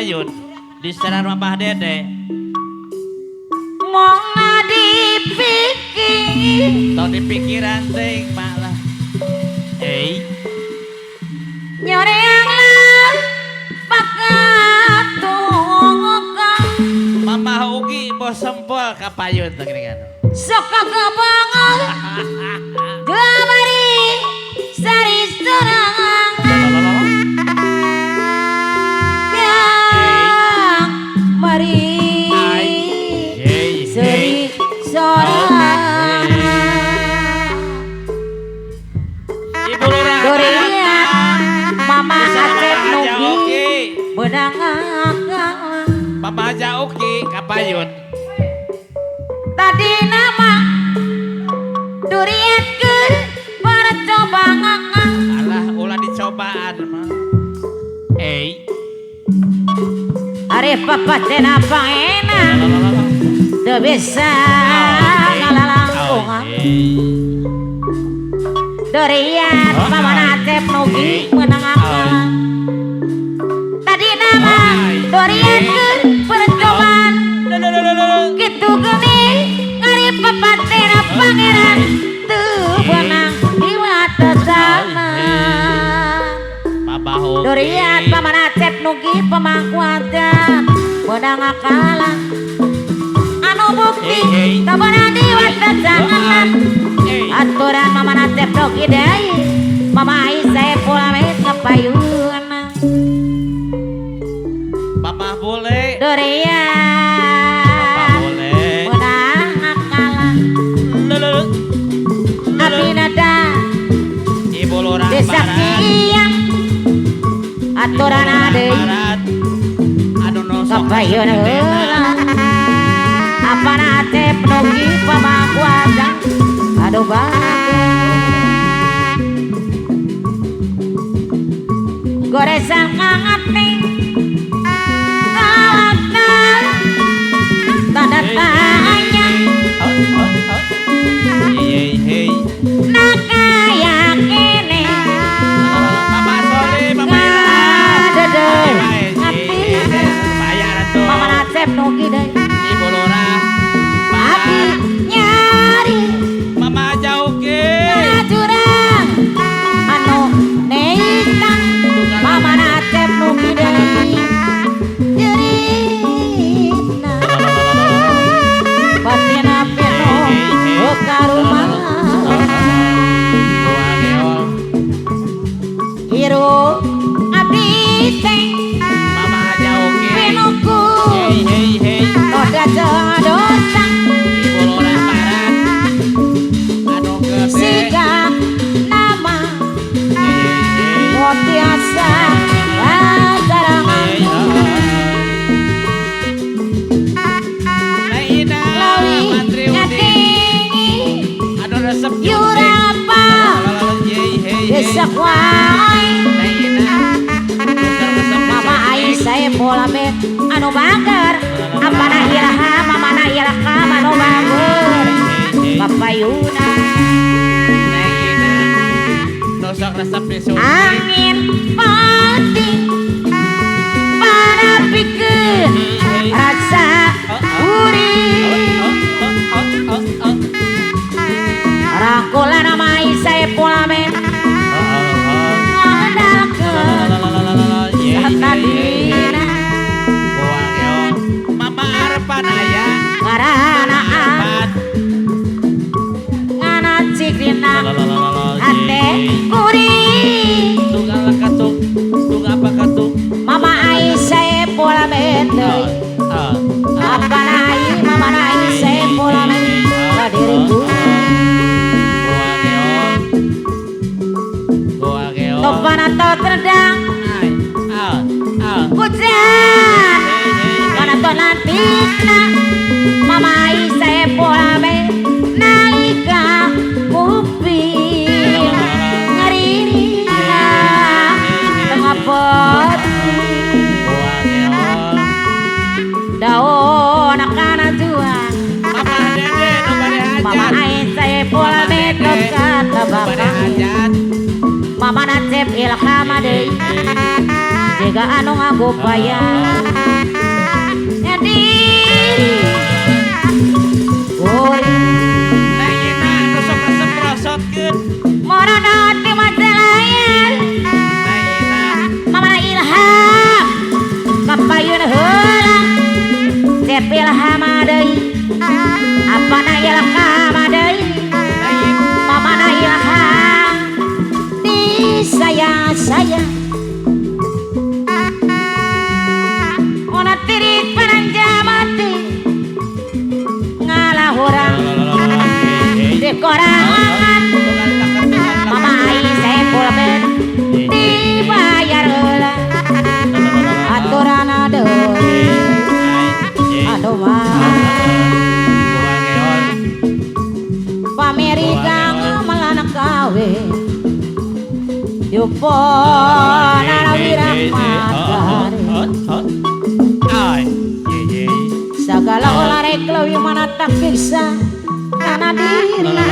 kapayun di seran Mama Dede. Mau dipikir Tong dipikiran ting malah. nyoreang pakatungokang Mama Ugi bos sempol kapayun tong gini kan. sok kabangan Jamari sari serangan yang mari seri serangan Ibu Lurah Durian Mama Acep Nugi benang Mama Haja Uki kapayun. tadi nama durian ke para coba ngakang Alah ulah dicobaan mah. are papa tena pangenan teu bisa ngalalangkungan durian Mama Acep Nugi menang akalang tadi nama durian ke percobaan gitu gini ngari papa tena pangeran tuh benang di mata sana Mama Ugi durian Mama Acep Nugi pemangkuatan benang akalang anu bukti kabenan di mata sana aturan Mama Acep Nugi deh Mama Aisyah pulamet kapayun Mama boleh durian boleh benang akalang Abinada Ibu Lurah desa Barat Kiyang aturan ade Barat anu nosok kapayun apa Acep Nugi pamangkuatan aduh bagus goresan ngangat nih tanda tanya nak kayak gini Mama Soli Mama ngadedeh bayaran tuh Mama Acep Nugi deh Ibu Lurah abi Barat nyari Mama Haja Uki jurang anu neitang Mama Acep Nugi deh jerina batina peno ke rumah hiru abdi teh Mama Haja Uki penuku noda dosa Ibu Lurah Barat anu gede sigap nama motiasa basarangan Laina Mantri Udi nyatingi anu resep yurapa desa kuai Mama Aisyah polamet anu bager apana iraha mamana iraha anu bager papayuna nosok resep disuntik angin pati para pikir rasa gurih rangkula nama Aisyah polamet Satadina Mama Arpan aya Karana Ngana cikrina Ate kuri tunggal katuk tung apa katuk Mama Aisyah pola betul apa nai Mama Aisyah pola betul diriku topan atau terdang hujan karena to nanti Mama Aisyah pola betul nalika kuping ngerina tengah poti daun akana juang Mama Aisyah pola betul kata bapak Mama Acep ilham deui Tega anu ngagopaya jadi oi Nayina tusuk resep rosotkeun. morana di matelayan Nayina mama ilham kapayun heula sepil hamadai apa na ilham adai mama na ilham di saya ona tirit pananjamati ngalah orang di korangan mama ai sepul bet dibayar heula aturana deui aduh mah pamerigang malana kawe yupo narawirang matahari Ay, ye. segala olahraga lewi mana tak bisa karena dina